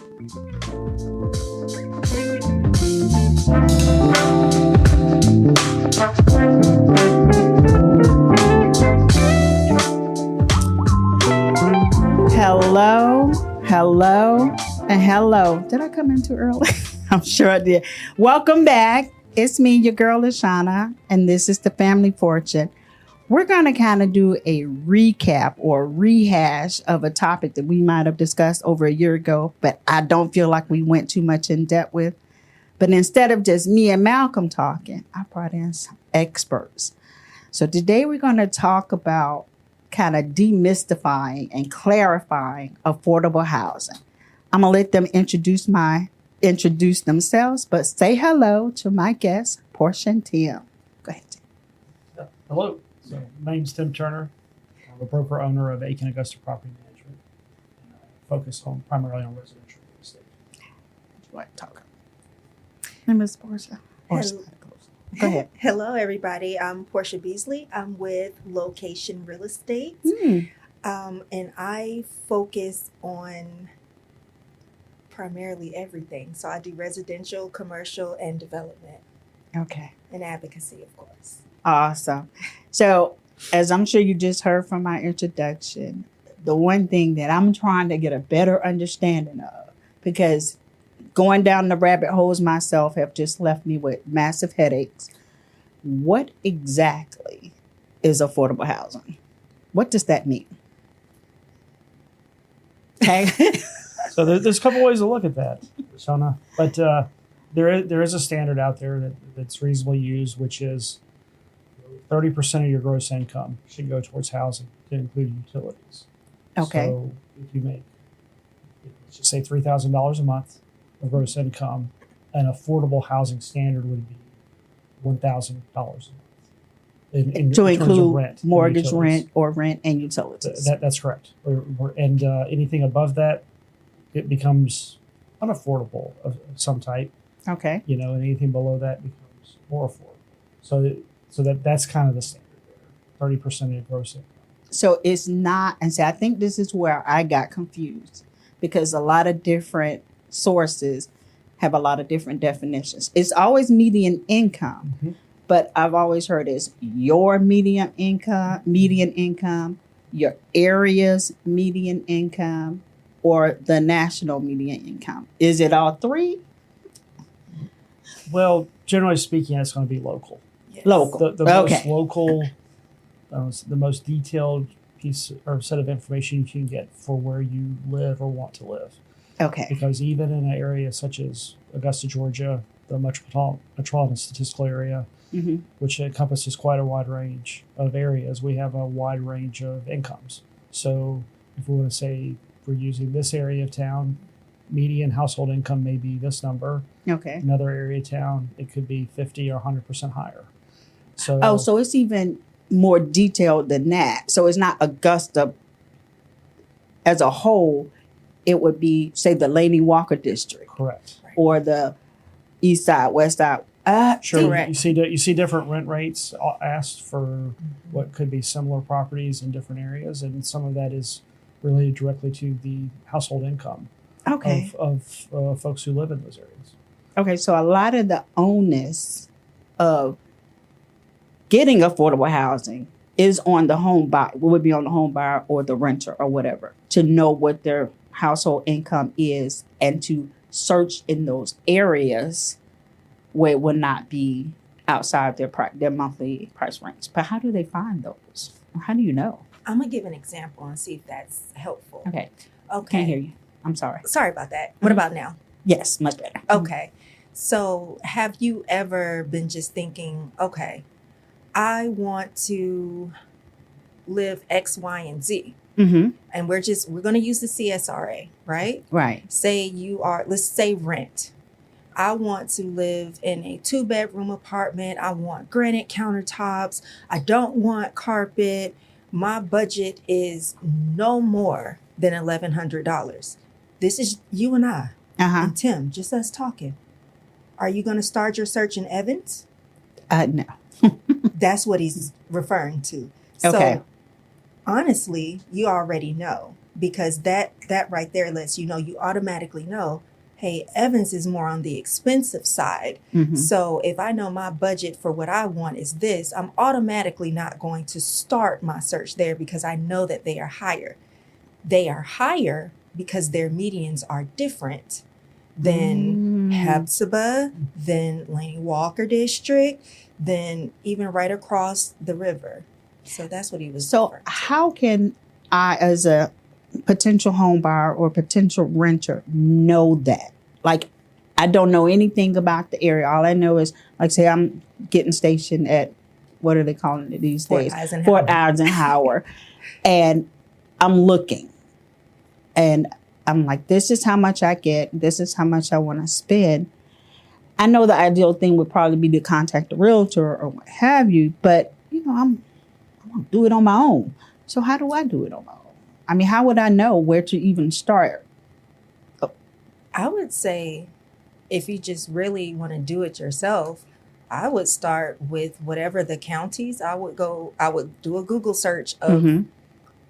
Hello. Did I come in too early? I'm sure I did. Welcome back. It's me, your girl, Lashana, and this is the Family Fortune. We're going to kind of do a recap or rehash of a topic that we might have discussed over a year ago, but I don't feel like we went too much in depth with. But instead of just me and Malcolm talking, I brought in some experts. So today we're going to talk about kind of demystifying and clarifying affordable housing. I'm going to let them introduce themselves, but say hello to my guests, Porsha and Tim. Go ahead, Tim. Hello. So my name's Tim Turner. I'm a broker owner of Aiken Augusta Property Management. And I focus primarily on residential real estate. You want to talk? And Ms. Porsha. Go ahead. Hello, everybody. I'm Porsha Beasley. I'm with Location Real Estate. And I focus on primarily everything. So I do residential, commercial, and development. Okay. And advocacy, of course. Awesome. So as I'm sure you just heard from my introduction, the one thing that I'm trying to get a better understanding of, because going down the rabbit holes myself have just left me with massive headaches. What exactly is affordable housing? What does that mean? Okay. So there's a couple ways to look at that, Shona. But there is a standard out there that's reasonably used, which is 30% of your gross income should go towards housing to include utilities. Okay. So if you make, let's just say $3,000 a month of gross income, an affordable housing standard would be $1,000 a month. To include rent, mortgage, rent, and utilities. That's correct. And anything above that, it becomes unaffordable of some type. Okay. And anything below that becomes more affordable. So that's kind of the standard there, 30% of your gross income. So it's not, and so I think this is where I got confused, because a lot of different sources have a lot of different definitions. It's always median income, but I've always heard it's your median income, your area's median income, or the national median income. Is it all three? Well, generally speaking, it's going to be local. Yes. Local. The most local, the most detailed piece or set of information you can get for where you live or want to live. Okay. Because even in an area such as Augusta, Georgia, the metropolitan statistical area, which encompasses quite a wide range of areas, we have a wide range of incomes. So if we want to say we're using this area of town, median household income may be this number. Okay. Another area of town, it could be 50 or 100% higher. So so it's even more detailed than that. So it's not Augusta as a whole. It would be, say, the Laney Walker district. Correct. Or the east side, west side. Sure. Correct. You see different rent rates asked for what could be similar properties in different areas, and some of that is related directly to the household income of folks who live in those areas. Okay, so a lot of the onus of getting affordable housing is on the home buyer, would be on the home buyer or the renter or whatever, to know what their household income is and to search in those areas where it would not be outside their monthly price range. But how do they find those? How do you know? I'm going to give an example and see if that's helpful. Okay. Can't hear you. I'm sorry. Sorry about that. What about now? Yes, much better. Okay. So have you ever been just thinking, okay, I want to live X, Y, and Z. And we're going to use the CSRA, right? Right. Let's say rent. I want to live in a 2-bedroom apartment. I want granite countertops. I don't want carpet. My budget is no more than $1,100. This is you and I and Tim, just us talking. Are you going to start your search in Evans? No. That's what he's referring to. Okay. So honestly, you already know, because that that right there lets you know, you automatically know, hey, Evans is more on the expensive side. Mhm. So if I know my budget for what I want is this, I'm automatically not going to start my search there because I know that they are higher. They are higher because their medians are different than Hephzibah, than Lane Walker District, than even right across the river. So that's what he was So referring to. how can I, as a potential home buyer or potential renter, know that? Like, I don't know anything about the area. All I know is, like, say I'm getting stationed at, what are they calling it these days? Fort Eisenhower. And I'm looking. And I'm like, this is how much I get. This is how much I want to spend. I know the ideal thing would probably be to contact a realtor or what have you, but I'm going to do it on my own. So how do I do it on my own? I mean, how would I know where to even start? I would say if you just really want to do it yourself, I would start with whatever the counties. I would do a Google search of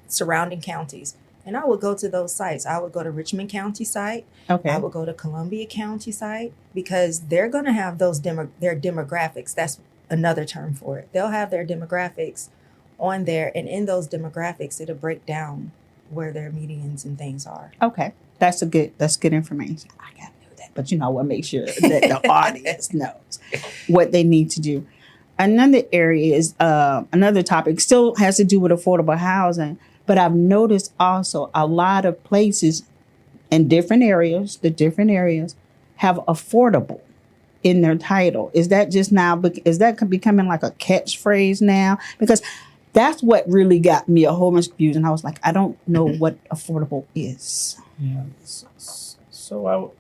surrounding counties. And I would go to those sites. I would go to Richmond County site. Okay. I would go to Columbia County site because they're going to have those their demographics. That's another term for it. They'll have their demographics on there. And in those demographics, it'll break down where their medians and things are. Okay. That's good information. I got to know that. But we'll make sure that the audience knows what they need to do. Another area is another topic, still has to do with affordable housing. But I've noticed also a lot of places in different areas, have affordable in their title. Is that just now, is that becoming like a catchphrase now? Because that's what really got me a whole bunch confused. And I was like, I don't know what affordable is. Yeah. So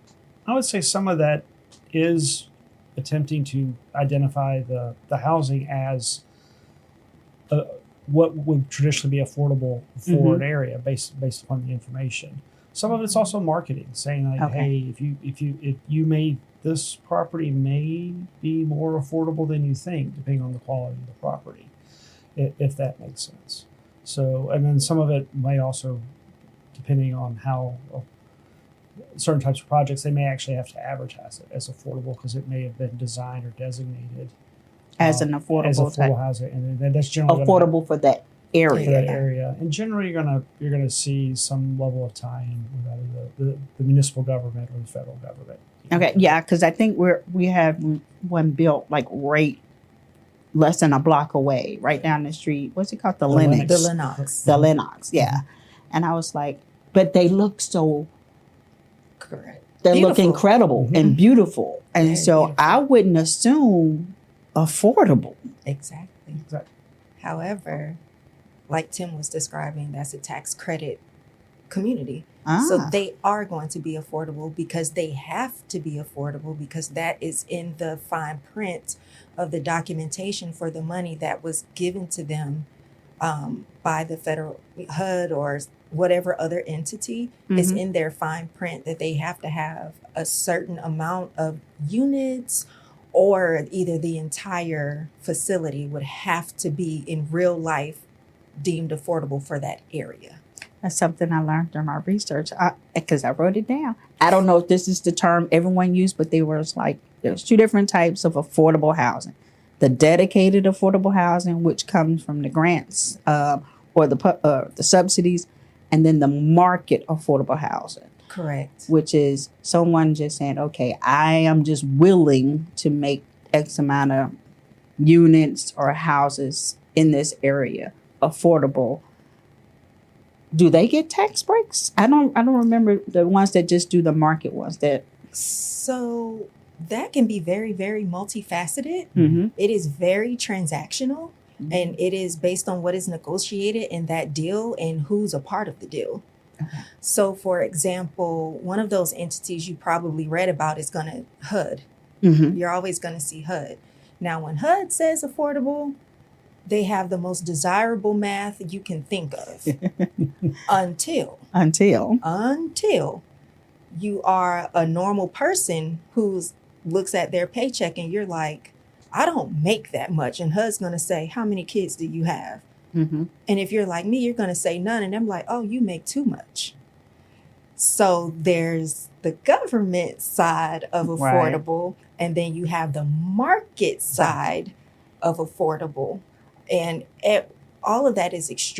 I would say some of that is attempting to identify the housing as what would traditionally be affordable for an area based upon the information. Some of it's also marketing, saying like, hey, if you made this property may be more affordable than you think, depending on the quality of the property, if that makes sense. So, and then some of it may also, depending on how certain types of projects, they may actually have to advertise it as affordable because it may have been designed or designated as an affordable housing, and then that's generally affordable for that area. For that area, and generally you're gonna see some level of tie-in with either the municipal government or the federal government. Okay, yeah, because I think we have one built like right less than a block away, right down the street. What's it called? The Lennox. The Lennox, yeah. And I was like, but they look so correct. They look incredible and beautiful, and very so beautiful. I wouldn't assume affordable. Exactly. However, like Tim was describing, that's a tax credit community. So they are going to be affordable because they have to be affordable because that is in the fine print of the documentation for the money that was given to them by the federal HUD or whatever other entity. Is in their fine print that they have to have a certain amount of units, or either the entire facility would have to be in real life deemed affordable for that area. That's something I learned during my research because I wrote it down. I don't know if this is the term everyone used, but there's two different types of affordable housing. The dedicated affordable housing, which comes from the grants or the subsidies, and then the market affordable housing. Correct. Which is someone just saying, okay, I am just willing to make X amount of units or houses in this area affordable. Do they get tax breaks? I don't remember the ones that just do the market ones. So that can be very, very multifaceted. It is very transactional, and it is based on what is negotiated in that deal and who's a part of the deal. So, for example, one of those entities you probably read about is HUD. You're always going to see HUD. Now, when HUD says affordable, they have the most desirable math you can think of until you are a normal person who looks at their paycheck and you're like, I don't make that much. And HUD's going to say, how many kids do you have? And if you're like me, you're going to say none. And I'm like, oh, you make too much. So there's the government side of affordable, and then you have the market side of affordable. And all of that is it's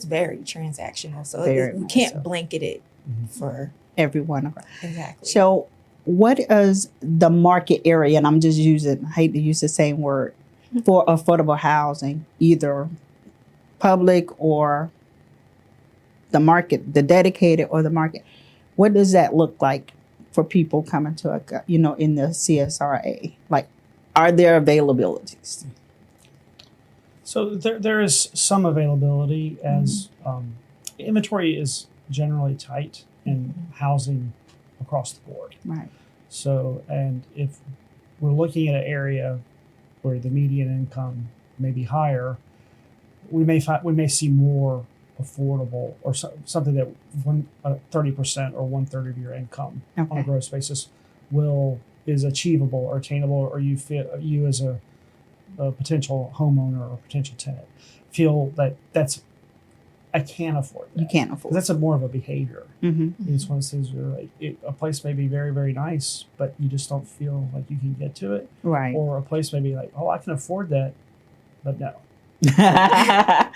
very transactional. So you can't blanket it for everyone. Exactly. So what is the market area? And I'm just I hate to use the same word, for affordable housing, either public or the market, the dedicated or the market. What does that look like for people coming to in the CSRA? Like, are there availabilities? So there is some availability as inventory is generally tight in housing across the board. Right. So, and if we're looking at an area where the median income may be higher, we may see more affordable or something that 30% or 1/3 of your income on a gross basis is achievable or attainable, or you as a potential homeowner or potential tenant feel I can't afford that. You can't afford. That's more of a behavior. Mm-hmm. It's one of those things where a place may be very, very nice, but you just don't feel like you can get to it. Right. Or a place may be like, oh, I can afford that, but no.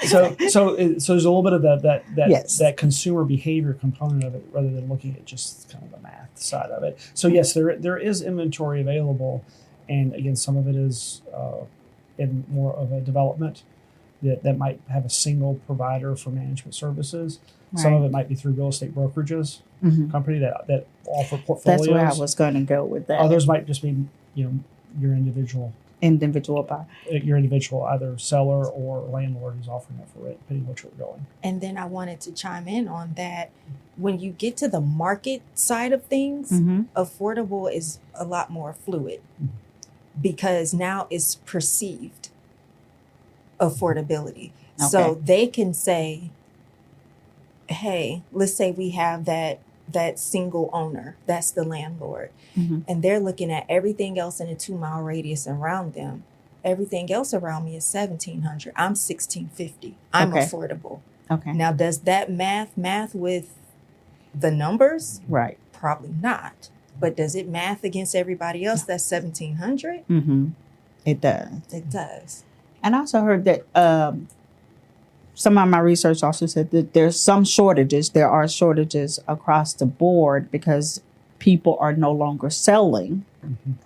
So there's a little bit of that consumer behavior component of it, rather than looking at just kind of the math side of it. So yes, there is inventory available, and again, some of it is in more of a development that might have a single provider for management services. Right. Some of it might be through real estate brokerages, company that offer portfolios. That's where I was going to go with that. Others might just be your individual buyer. Your individual either seller or landlord who's offering that for rent, depending on what you're going. And then I wanted to chime in on that. When you get to the market side of things, affordable is a lot more fluid because now it's perceived affordability. Okay. So they can say, hey, let's say we have that single owner, that's the landlord, and they're looking at everything else in a 2-mile radius around them. Everything else around me is $1,700. I'm $1,650. I'm affordable. Okay. Now, does that math with the numbers? Right. Probably not. But does it math against everybody else that's $1,700? It does. It does. And I also heard that some of my research also said that there's some shortages. There are shortages across the board because people are no longer selling,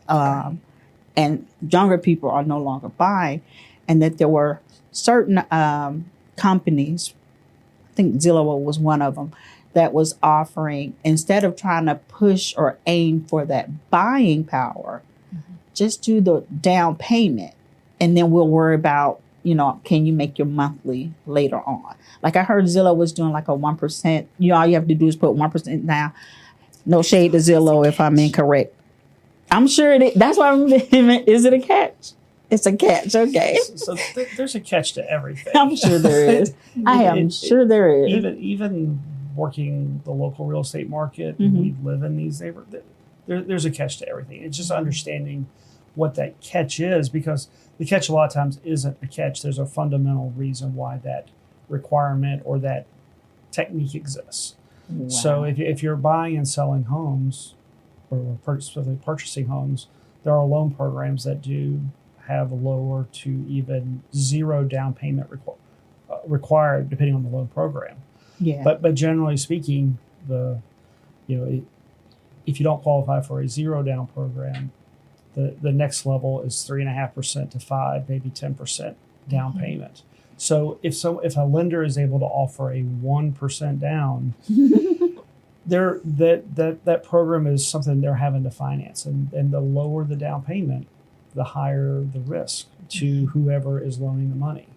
and younger people are no longer buying, and that there were certain companies, I think Zillow was one of them, that was offering, instead of trying to push or aim for that buying power, just do the down payment. And then we'll worry about, can you make your monthly later on? Like I heard Zillow was doing like a 1%. All you have to do is put 1% down. No shade to Zillow if I'm incorrect. I'm sure it is. That's why is it a catch? It's a catch, okay. So there's a catch to everything. I'm sure there is. I am sure there is. Even working the local real estate market, we live in these neighborhoods. There's a catch to everything. It's just understanding what that catch is, because the catch a lot of times isn't a catch. There's a fundamental reason why that requirement or that technique exists. Wow. So if you're buying and selling homes, or specifically purchasing homes, there are loan programs that do have lower to even zero down payment required, depending on the loan program. Yeah. But generally speaking, if you don't qualify for a zero down program, the next level is 3.5% to 5%, maybe 10% down payment. So if a lender is able to offer a 1% down, that program is something they're having to finance, and the lower the down payment, the higher the risk to whoever is loaning the money,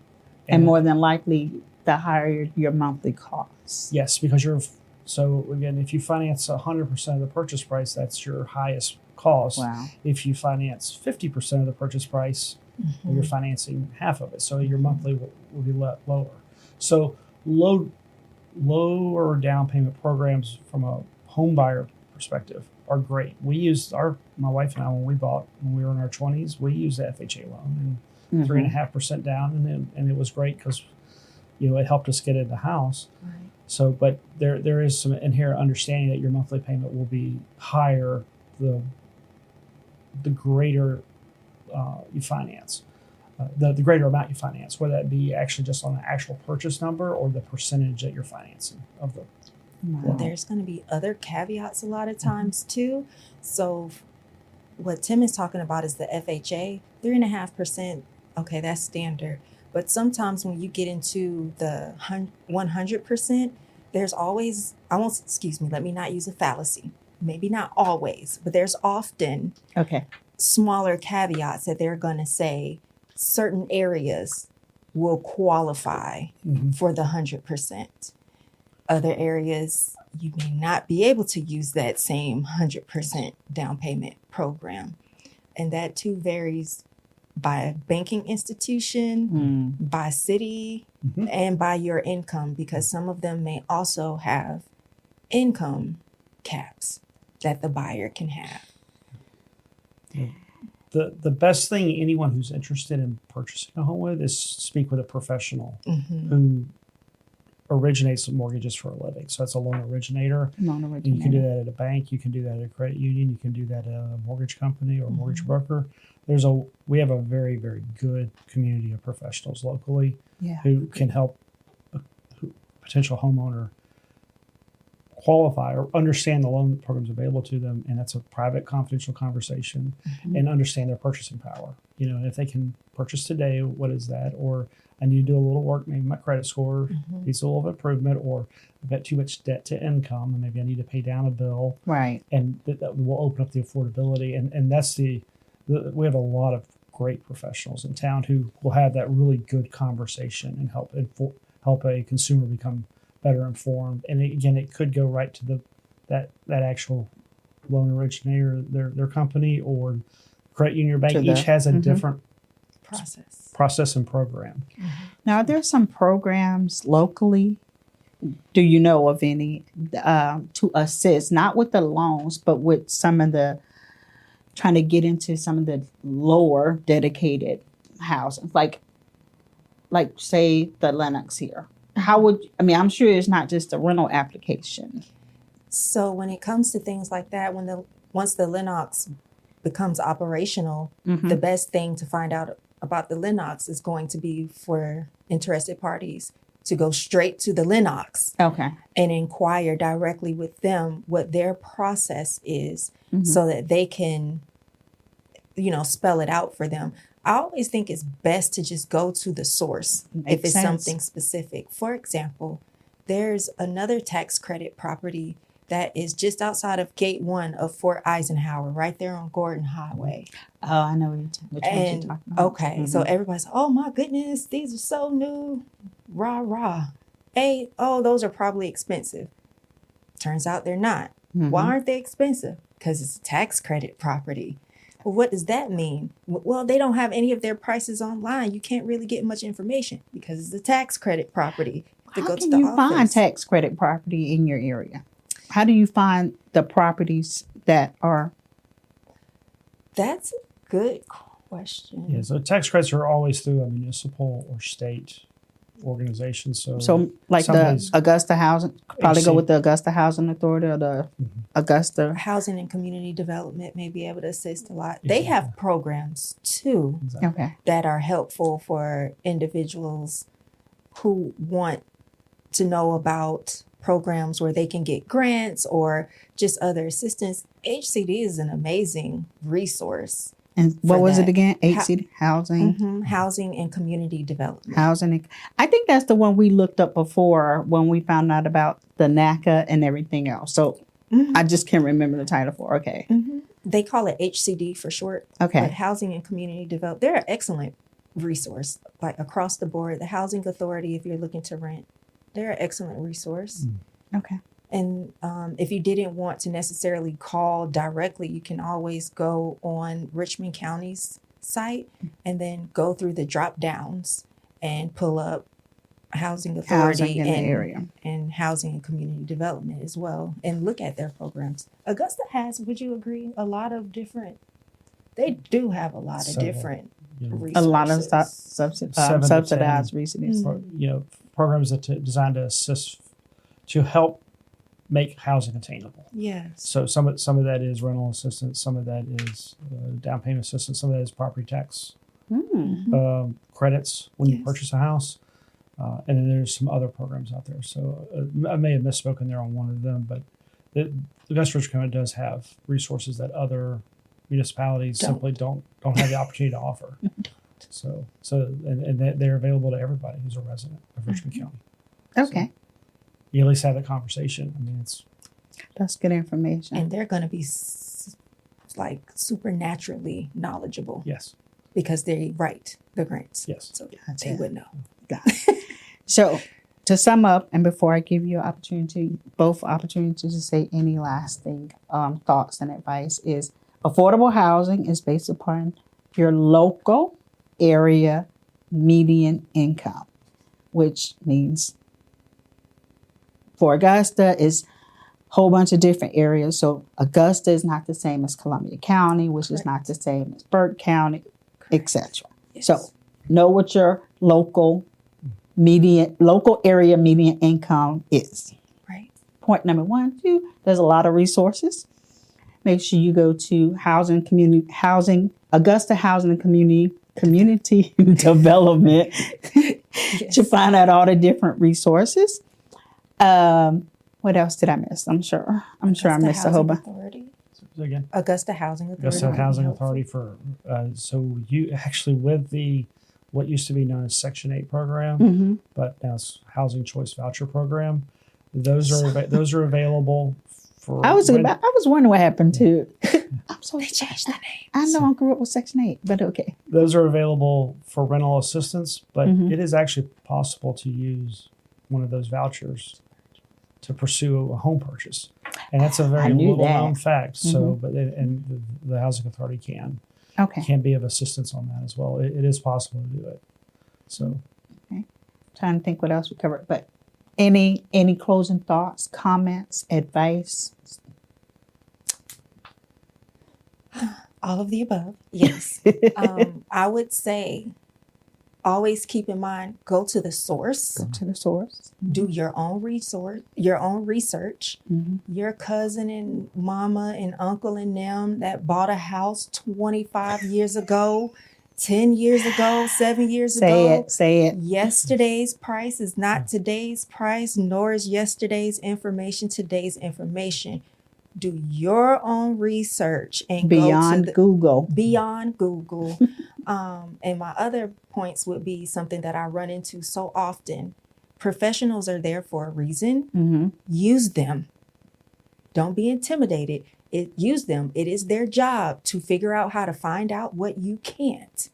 and more than likely the higher your monthly costs. Yes, because if you finance 100% of the purchase price, that's your highest cost. Wow. If you finance 50% of the purchase price, you're financing half of it. So your monthly will be lower. So lower down payment programs from a home buyer perspective are great. We used my wife and I, when we were in our 20s, we used the FHA loan and 3.5% down, and it was great because it helped us get in the house. So, but there is some inherent understanding that your monthly payment will be higher the greater you finance, the greater amount you finance, whether that be actually just on the actual purchase number or the percentage that you're financing of the. Wow. There's going to be other caveats a lot of times too. So what Tim is talking about is the FHA, 3.5%. Okay, that's standard. But sometimes when you get into the 100%, there's always, let me not use a fallacy. Maybe not always, but there's often smaller caveats that they're going to say certain areas will qualify for the 100%. Other areas, you may not be able to use that same 100% down payment program. And that too varies by banking institution, by city, and by your income, because some of them may also have income caps that the buyer can have. The best thing anyone who's interested in purchasing a home with is speak with a professional who originates mortgages for a living. So that's a loan originator. And you can do that at a bank. You can do that at a credit union. You can do that at a mortgage company or a mortgage broker. We have a very, very good community of professionals locally who can help a potential homeowner qualify or understand the loan programs available to them. And that's a private, confidential conversation and understand their purchasing power. If they can purchase today, what is that? Or I need to do a little work. Maybe my credit score needs a little improvement, or I've got too much debt to income and maybe I need to pay down a bill. Right. And that will open up the affordability. And that's we have a lot of great professionals in town who will have that really good conversation and help a consumer become better informed. And again, it could go right to that actual loan originator, their company, or credit union or bank. Each has a different process and program. Now, are there some programs locally, do you know of any, to assist, not with the loans, but with some of the, trying to get into some of the lower dedicated housing, like say the Lennox here? I'm sure it's not just a rental application. So when it comes to things like that, once the Lennox becomes operational, the best thing to find out about the Lennox is going to be for interested parties to go straight to the Lennox and inquire directly with them what their process is so that they can, spell it out for them. I always think it's best to just go to the source if it's something specific. For example, there's another tax credit property that is just outside of Gate 1 of Fort Eisenhower, right there on Gordon Highway. Oh, I know which one you're talking about. Okay, so everybody's, oh my goodness, these are so new, rah, rah. Those are probably expensive. Turns out they're not. Why aren't they expensive? Because it's a tax credit property. Well, what does that mean? Well, they don't have any of their prices online. You can't really get much information because it's a tax credit property. How can you find tax credit property in your area? How do you find the properties that are? That's a good question. Yeah, so tax credits are always through a municipal or state organization. So like the Augusta Housing, probably go with the Augusta Housing Authority or the Augusta Housing and Community Development may be able to assist a lot. They have programs too that are helpful for individuals who want to know about programs where they can get grants or just other assistance. HCD is an amazing resource. And what was it again? HCD Housing? Housing and Community Development. I think that's the one we looked up before when we found out about the NACA and everything else. So I just can't remember the title for. Okay. They call it HCD for short. Okay. But Housing and Community Development. They're an excellent resource, like across the board. The Housing Authority, if you're looking to rent, they're an excellent resource. Okay. And if you didn't want to necessarily call directly, you can always go on Richmond County's site and then go through the drop downs and pull up Housing Authority in the area and Housing and Community Development as well and look at their programs. Augusta has, would you agree, a lot of different, they do have a lot of different resources. A lot of subsidized resources. Programs that designed to assist to help make housing attainable. Yes. So some of that is rental assistance, some of that is down payment assistance, some of that is property tax credits when you purchase a house, and then there's some other programs out there. So I may have misspoken there on one of them, but the Augusta Georgia County does have resources that other municipalities simply don't have the opportunity to offer. So they're available to everybody who's a resident of Richmond County. Okay. So you at least have that conversation. I mean, That's good information. And they're going to be like supernaturally knowledgeable. Yes. Because they write the grants. Yes. So they would know. So to sum up, and before I give you both opportunities to say any lasting thoughts and advice, is affordable housing is based upon your local area median income, which means for Augusta is a whole bunch of different areas. So Augusta is not the same as Columbia County, which is not the same as Burke County, etc. Yes. So know what your local area median income is. Right. Point number 1, 2, there's a lot of resources. Make sure you go to Augusta Housing and Community Development to find out all the different resources. What else did I miss? I'm sure I missed a whole bunch. Again, Augusta Housing Authority. Augusta Housing Authority for so you actually with the what used to be known as Section 8 program, but now it's Housing Choice Voucher Program. Those are available for. I was wondering what happened to. I'm so They changed the name. I know I grew up with Section 8, but okay. Those are available for rental assistance, but it is actually possible to use one of those vouchers to pursue a home purchase, and that's a very little known fact. So, but the Housing Authority can be of assistance on that as well. It is possible to do it. So, Trying to think what else we covered, but any closing thoughts, comments, advice? All of the above. Yes. I would say always keep in mind, go to the source. Go to the source. Do your own research. Your cousin and mama and uncle and them that bought a house 25 years ago, 10 years ago, 7 years ago. Say it. Yesterday's price is not today's price, nor is yesterday's information today's information. Do your own research and beyond Google. Beyond Google. And my other points would be something that I run into so often. Professionals are there for a reason. Use them. Don't be intimidated. Use them. It is their job to figure out how to find out what you can't.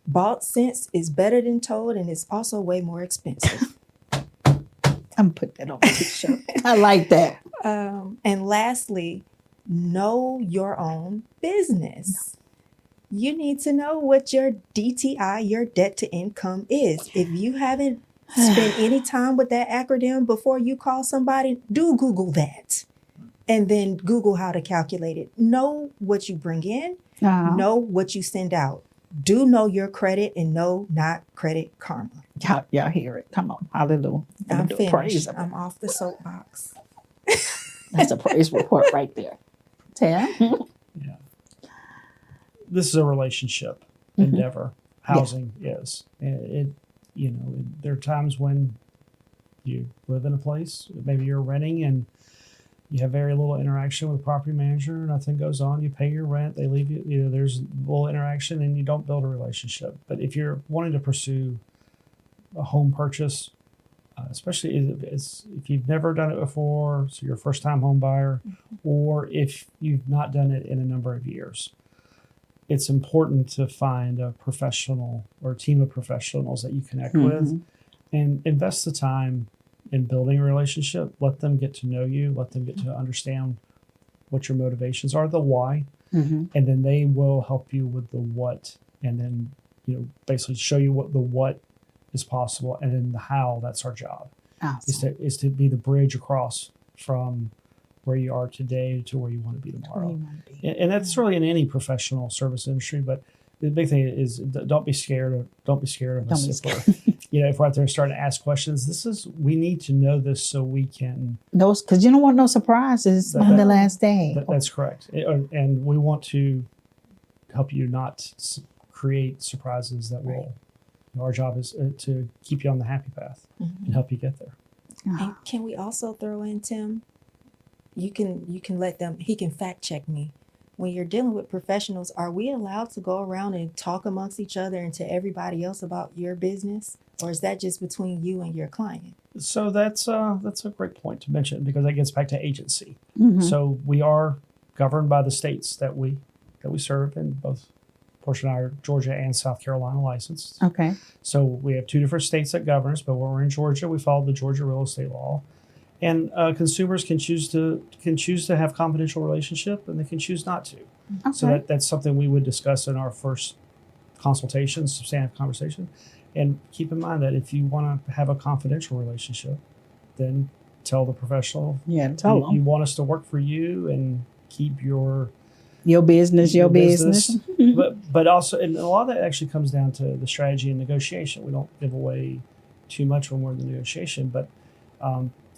Bought sense is better than told, and it's also way more expensive. I'm gonna put that on my t-shirt. I like that. And lastly, know your own business. You need to know what your DTI, your debt to income, is. If you haven't spent any time with that acronym before you call somebody, do Google that. And then Google how to calculate it. Know what you bring in. Know what you send out. Do know your credit and know not Credit Karma. Y'all hear it. Come on. Hallelujah. I'm finished. I'm off the soapbox. That's a praise report right there. Tam? Yeah. This is a relationship endeavor. Housing is. And there are times when you live in a place, maybe you're renting and you have very little interaction with the property manager. Nothing goes on. You pay your rent. They leave you. There's little interaction and you don't build a relationship. But if you're wanting to pursue a home purchase, especially if you've never done it before, so you're a first-time home buyer, or if you've not done it in a number of years, it's important to find a professional or a team of professionals that you connect with and invest the time in building a relationship. Let them get to know you. Let them get to understand what your motivations are, the why, and then they will help you with the what, and then basically show you what the what is possible, and then the how. That's our job. Awesome. Is to be the bridge across from where you are today to where you want to be tomorrow. And that's really in any professional service industry. But the big thing is don't be scared of a if we're out there starting to ask questions, we need to know this so we can. Because you don't want no surprises on the last day. That's correct. And we want to help you not create surprises that will. Our job is to keep you on the happy path and help you get there. And can we also throw in, Tim? You can let them. He can fact check me. When you're dealing with professionals, are we allowed to go around and talk amongst each other and to everybody else about your business, or is that just between you and your client? So that's a great point to mention, because that gets back to agency. Mm-hmm. So we are governed by the states that we serve, in both Porsha and I are Georgia and South Carolina licensed. Okay. So we have 2 different states that govern us, but when we're in Georgia, we follow the Georgia real estate law. And consumers can choose to have confidential relationship, and they can choose not to. Okay. So that's something we would discuss in our first consultation, substantive conversation. And keep in mind that if you want to have a confidential relationship, then tell the professional. Yeah, tell them. You want us to work for you and keep your business. but also, and a lot of that actually comes down to the strategy and negotiation. We don't give away too much when we're in the negotiation, but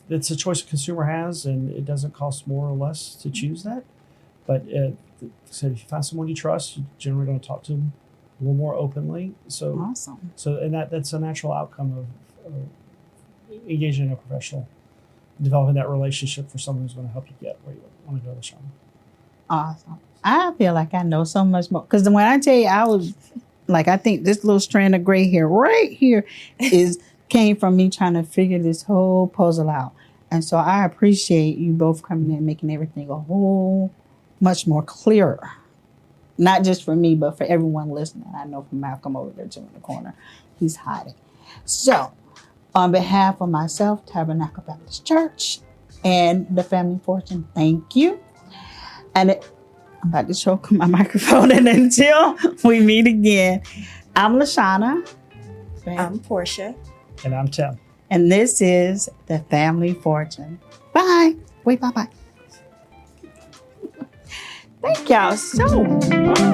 it's a choice a consumer has, and it doesn't cost more or less to choose that. But so if you find someone you trust, you're generally going to talk to them a little more openly. So awesome. So and that's a natural outcome of engaging a professional, developing that relationship for someone who's going to help you get where you want to go, Shauna. Awesome. I feel like I know so much more, because when I tell you, I was like, I think this little strand of gray hair right here came from me trying to figure this whole puzzle out. And so I appreciate you both coming in and making everything a whole much more clearer. Not just for me, but for everyone listening. I know from Malcolm over there too in the corner. He's hiding. So on behalf of myself, Tabernacle Baptist Church, and the Family Fortune, thank you. And I'm about to choke my microphone, and until we meet again, I'm LaShawna. I'm Porsha. And I'm Tim. And this is the Family Fortune. Bye. Wait, bye-bye. Thank y'all so much.